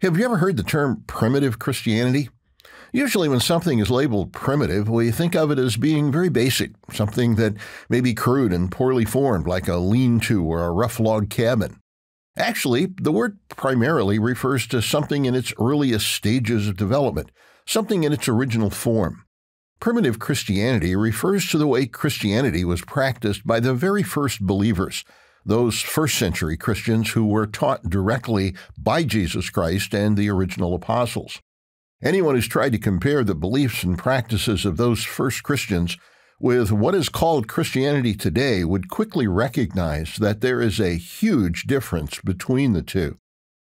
Have you ever heard the term primitive Christianity? Usually when something is labeled primitive, we think of it as being very basic, something that may be crude and poorly formed, like a lean-to or a rough log cabin. Actually, the word primarily refers to something in its earliest stages of development, something in its original form. Primitive Christianity refers to the way Christianity was practiced by the very first believers, those first-century Christians who were taught directly by Jesus Christ and the original apostles. Anyone who's tried to compare the beliefs and practices of those first Christians with what is called Christianity today would quickly recognize that there is a huge difference between the two.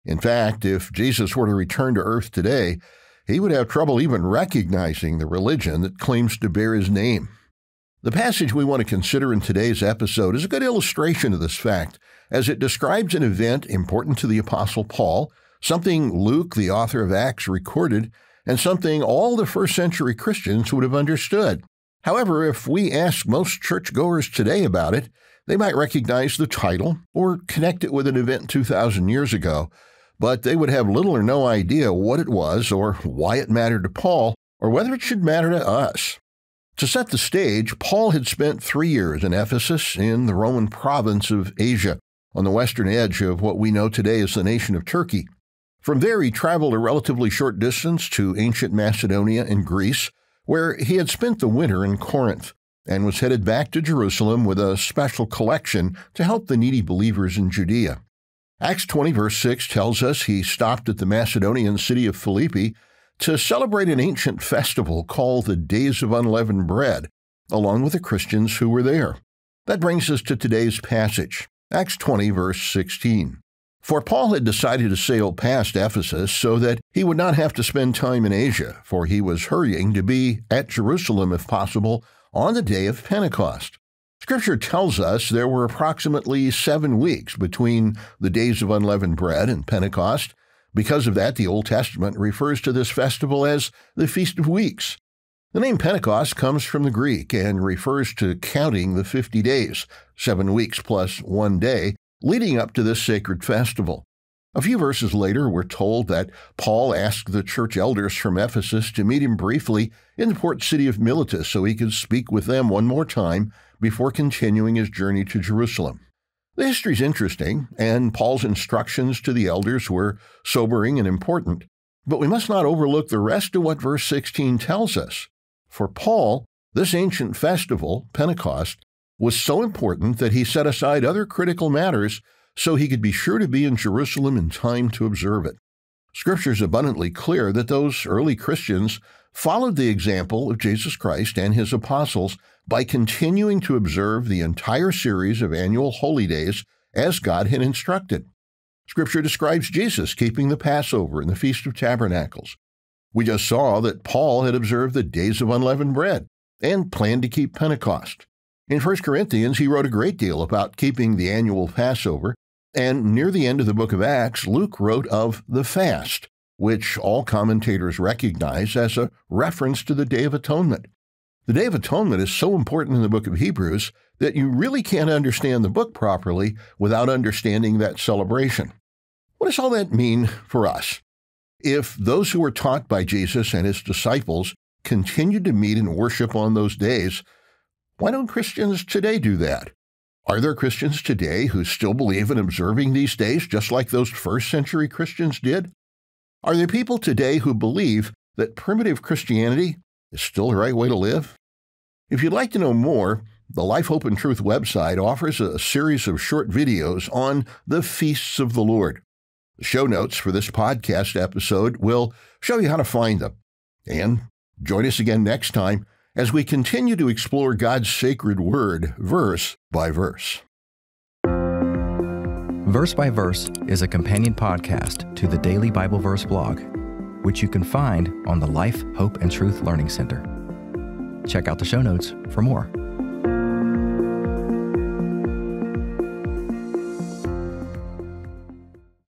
In fact, if Jesus were to return to earth today, he would have trouble even recognizing the religion that claims to bear his name. The passage we want to consider in today's episode is a good illustration of this fact, as it describes an event important to the Apostle Paul, something Luke, the author of Acts, recorded, and something all the first-century Christians would have understood. However, if we ask most churchgoers today about it, they might recognize the title or connect it with an event 2,000 years ago, but they would have little or no idea what it was or why it mattered to Paul or whether it should matter to us. To set the stage, Paul had spent 3 years in Ephesus in the Roman province of Asia, on the western edge of what we know today as the nation of Turkey. From there, he traveled a relatively short distance to ancient Macedonia and Greece, where he had spent the winter in Corinth, and was headed back to Jerusalem with a special collection to help the needy believers in Judea. Acts 20, verse 6 tells us he stopped at the Macedonian city of Philippi to celebrate an ancient festival called the Days of Unleavened Bread, along with the Christians who were there. That brings us to today's passage, Acts 20, verse 16. For Paul had decided to sail past Ephesus so that he would not have to spend time in Asia, for he was hurrying to be at Jerusalem, if possible, on the day of Pentecost. Scripture tells us there were approximately 7 weeks between the Days of Unleavened Bread and Pentecost. Because of that, the Old Testament refers to this festival as the Feast of Weeks. The name Pentecost comes from the Greek and refers to counting the 50 days, 7 weeks plus 1 day, leading up to this sacred festival. A few verses later, we're told that Paul asked the church elders from Ephesus to meet him briefly in the port city of Miletus so he could speak with them one more time before continuing his journey to Jerusalem. The history's interesting, and Paul's instructions to the elders were sobering and important, but we must not overlook the rest of what verse 16 tells us. For Paul, this ancient festival, Pentecost, was so important that he set aside other critical matters so he could be sure to be in Jerusalem in time to observe it. Scripture is abundantly clear that those early Christians followed the example of Jesus Christ and his apostles by continuing to observe the entire series of annual holy days as God had instructed. Scripture describes Jesus keeping the Passover and the Feast of Tabernacles. We just saw that Paul had observed the Days of Unleavened Bread and planned to keep Pentecost. In 1 Corinthians, he wrote a great deal about keeping the annual Passover, and near the end of the book of Acts, Luke wrote of the fast, which all commentators recognize as a reference to the Day of Atonement. The Day of Atonement is so important in the book of Hebrews that you really can't understand the book properly without understanding that celebration. What does all that mean for us? If those who were taught by Jesus and his disciples continued to meet and worship on those days, why don't Christians today do that? Are there Christians today who still believe in observing these days just like those first-century Christians did? Are there people today who believe that primitive Christianity is still the right way to live? If you'd like to know more, the Life, Hope, and Truth website offers a series of short videos on the feasts of the Lord. The show notes for this podcast episode will show you how to find them. And join us again next time as we continue to explore God's sacred word, verse by verse. Verse by Verse is a companion podcast to the Daily Bible Verse blog, which you can find on the Life, Hope, and Truth Learning Center. Check out the show notes for more.